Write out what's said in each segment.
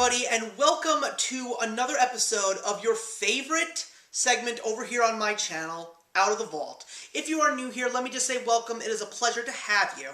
everybody, and welcome to another episode of your favorite segment over here on my channel, Out of the Vault. If you are new here, let me just say welcome. It is a pleasure to have you.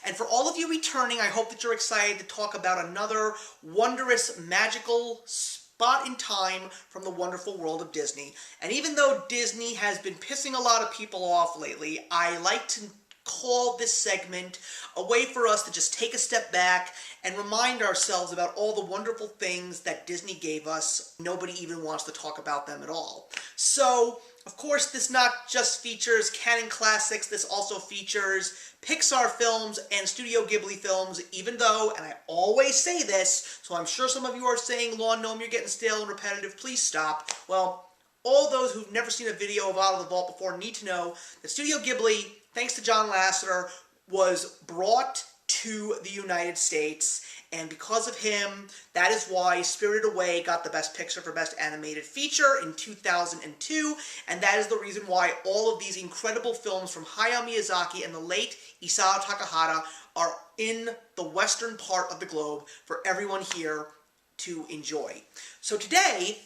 And for all of you returning, I hope that you're excited to talk about another wondrous, magical spot in time from the wonderful world of Disney. And even though Disney has been pissing a lot of people off lately, I like to call this segment a way for us to just take a step back and remind ourselves about all the wonderful things that Disney gave us. Nobody even wants to talk about them at all. So, of course, this not just features canon classics, this also features Pixar films and Studio Ghibli films, even though, and I always say this, so I'm sure some of you are saying, Lawn Gnome, you're getting stale and repetitive, please stop. Well, all those who've never seen a video of Out of the Vault before need to know that Studio Ghibli, thanks to John Lasseter, was brought to the United States, and because of him, that is why Spirited Away got the Best Picture for Best Animated Feature in 2002, and that is the reason why all of these incredible films from Hayao Miyazaki and the late Isao Takahata are in the western part of the globe for everyone here to enjoy. So today,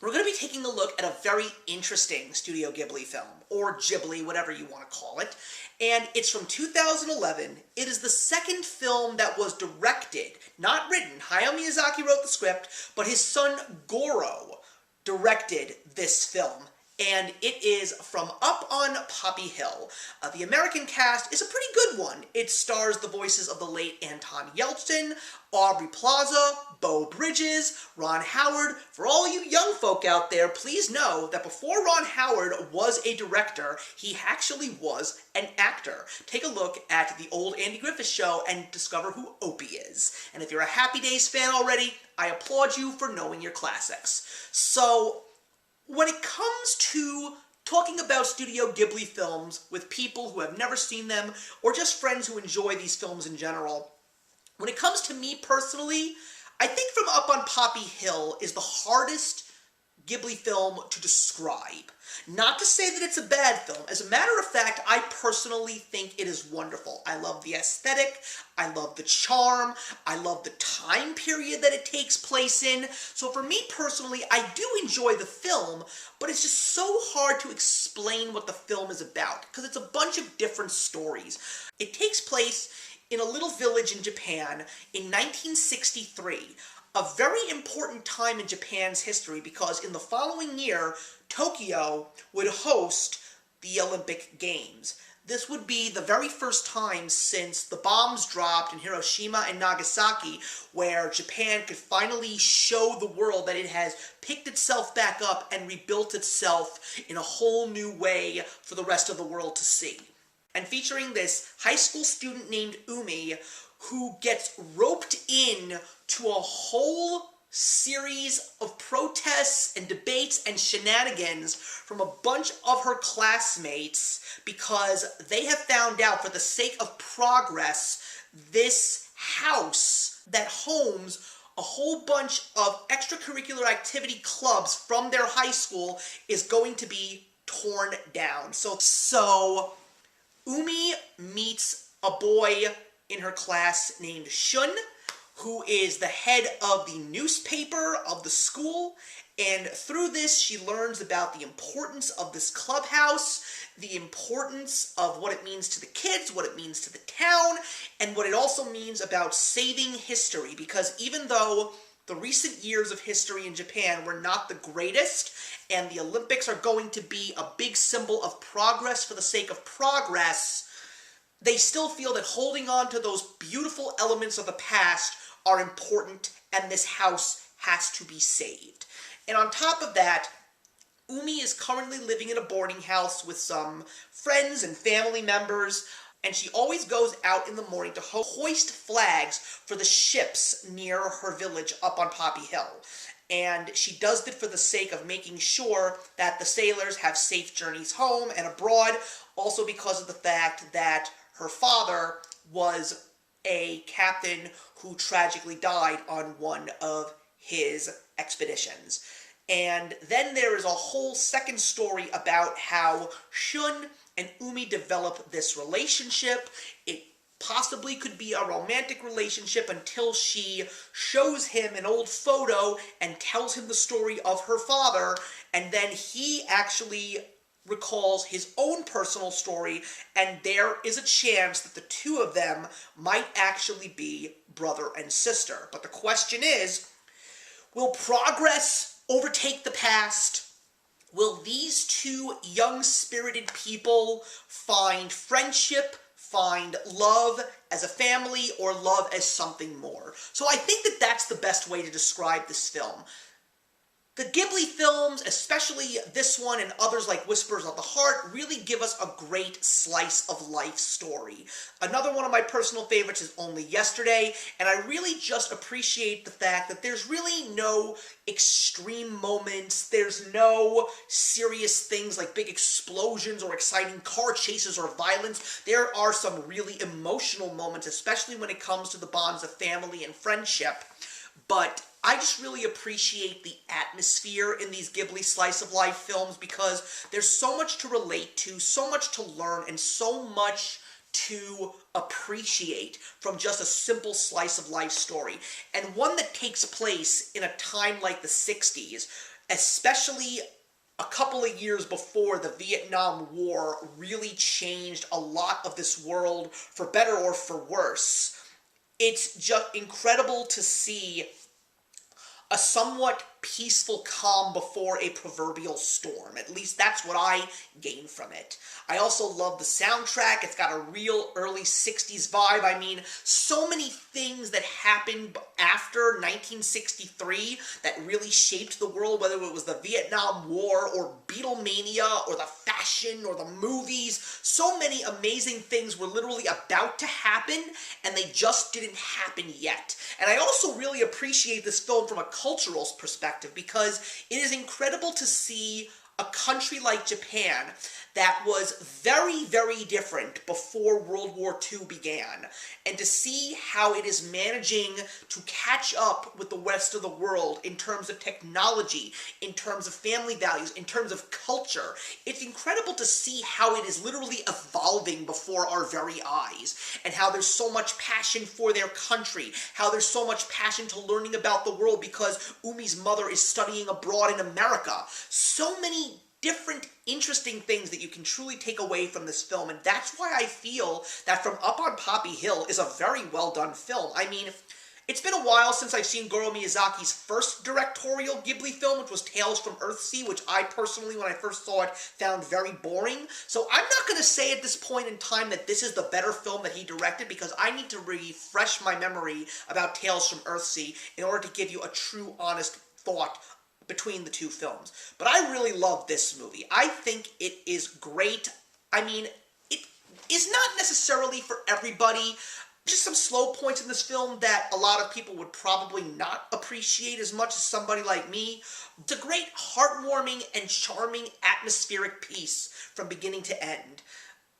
we're going to be taking a look at a very interesting Studio Ghibli film, or Ghibli, whatever you want to call it, and it's from 2011. It is the second film that was directed, not written. Hayao Miyazaki wrote the script, but his son Goro directed this film, and it is From Up on Poppy Hill. The American cast is a pretty good one. It stars the voices of the late Anton Yelchin, Aubrey Plaza, Beau Bridges, Ron Howard. For all you young folk out there, please know that before Ron Howard was a director, he actually was an actor. Take a look at the old Andy Griffith Show and discover who Opie is. And if you're a Happy Days fan already, I applaud you for knowing your classics. So, when it comes to talking about Studio Ghibli films with people who have never seen them, or just friends who enjoy these films in general, when it comes to me personally, I think From Up on Poppy Hill is the hardest Ghibli film to describe. Not to say that it's a bad film. As a matter of fact, I personally think it is wonderful. I love the aesthetic, I love the charm, I love the time period that it takes place in. So for me personally, I do enjoy the film, but it's just so hard to explain what the film is about, because it's a bunch of different stories. It takes place in a little village in Japan in 1963. A very important time in Japan's history, because in the following year, Tokyo would host the Olympic Games. This would be the very first time since the bombs dropped in Hiroshima and Nagasaki, where Japan could finally show the world that it has picked itself back up and rebuilt itself in a whole new way for the rest of the world to see. And featuring this high school student named Umi, who gets roped in to a whole series of protests and debates and shenanigans from a bunch of her classmates because they have found out, for the sake of progress, this house that homes a whole bunch of extracurricular activity clubs from their high school is going to be torn down. So Umi meets a boy in her class named Shun, who is the head of the newspaper of the school, and through this she learns about the importance of this clubhouse, the importance of what it means to the kids, what it means to the town, and what it also means about saving history, because even though the recent years of history in Japan were not the greatest, and the Olympics are going to be a big symbol of progress for the sake of progress, they still feel that holding on to those beautiful elements of the past are important, and this house has to be saved. And on top of that, Umi is currently living in a boarding house with some friends and family members, and she always goes out in the morning to hoist flags for the ships near her village up on Poppy Hill. And she does it for the sake of making sure that the sailors have safe journeys home and abroad, also because of the fact that her father was a captain who tragically died on one of his expeditions. And then there is a whole second story about how Shun and Umi develop this relationship. It possibly could be a romantic relationship until she shows him an old photo and tells him the story of her father, and then he actually recalls his own personal story, and there is a chance that the two of them might actually be brother and sister. But the question is, will progress overtake the past? Will these two young-spirited people find friendship, find love as a family, or love as something more? So I think that that's the best way to describe this film. The Ghibli films, especially this one and others like Whispers of the Heart, really give us a great slice-of-life story. Another one of my personal favorites is Only Yesterday, and I really just appreciate the fact that there's really no extreme moments, there's no serious things like big explosions or exciting car chases or violence. There are some really emotional moments, especially when it comes to the bonds of family and friendship, but I just really appreciate the atmosphere in these Ghibli slice-of-life films because there's so much to relate to, so much to learn, and so much to appreciate from just a simple slice-of-life story. And one that takes place in a time like the 60s, especially a couple of years before the Vietnam War really changed a lot of this world, for better or for worse. It's just incredible to see a somewhat peaceful calm before a proverbial storm. At least that's what I gained from it. I also love the soundtrack. It's got a real early 60s vibe. I mean, so many things that happened after 1963 that really shaped the world, whether it was the Vietnam War or Beatlemania or the fashion or the movies. So many amazing things were literally about to happen, and they just didn't happen yet. And I also really appreciate this film from a cultural perspective, because it is incredible to see a country like Japan that was very, very different before World War II began, and to see how it is managing to catch up with the rest of the world in terms of technology, in terms of family values, in terms of culture. It's incredible to see how it is literally evolving before our very eyes, and how there's so much passion for their country, how there's so much passion to learning about the world because Umi's mother is studying abroad in America. So many different, interesting things that you can truly take away from this film, and that's why I feel that From Up on Poppy Hill is a very well done film. I mean, it's been a while since I've seen Goro Miyazaki's first directorial Ghibli film, which was Tales from Earthsea, which I personally, when I first saw it, found very boring. So I'm not going to say at this point in time that this is the better film that he directed, because I need to refresh my memory about Tales from Earthsea in order to give you a true, honest thought between the two films. But I really love this movie. I think it is great. I mean, it is not necessarily for everybody. Just some slow points in this film that a lot of people would probably not appreciate as much as somebody like me. It's a great, heartwarming, and charming atmospheric piece from beginning to end.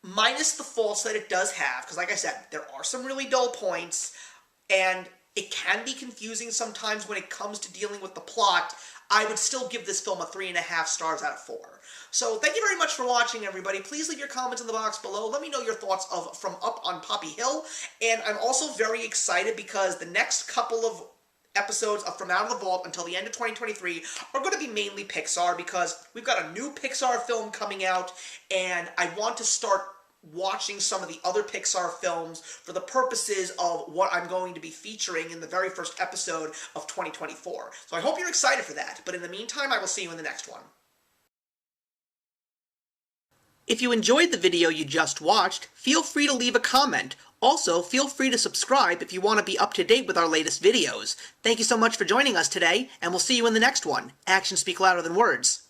Minus the faults that it does have, because like I said, there are some really dull points, and it can be confusing sometimes when it comes to dealing with the plot. I would still give this film a 3.5 stars out of 4. So thank you very much for watching, everybody. Please leave your comments in the box below. Let me know your thoughts of From Up on Poppy Hill. And I'm also very excited because the next couple of episodes of From Out of the Vault until the end of 2023 are going to be mainly Pixar, because we've got a new Pixar film coming out, and I want to start watching some of the other Pixar films for the purposes of what I'm going to be featuring in the very first episode of 2024. So I hope you're excited for that, but in the meantime, I will see you in the next one. If you enjoyed the video you just watched, feel free to leave a comment. Also, feel free to subscribe if you want to be up to date with our latest videos. Thank you so much for joining us today, and we'll see you in the next one. Actions speak louder than words.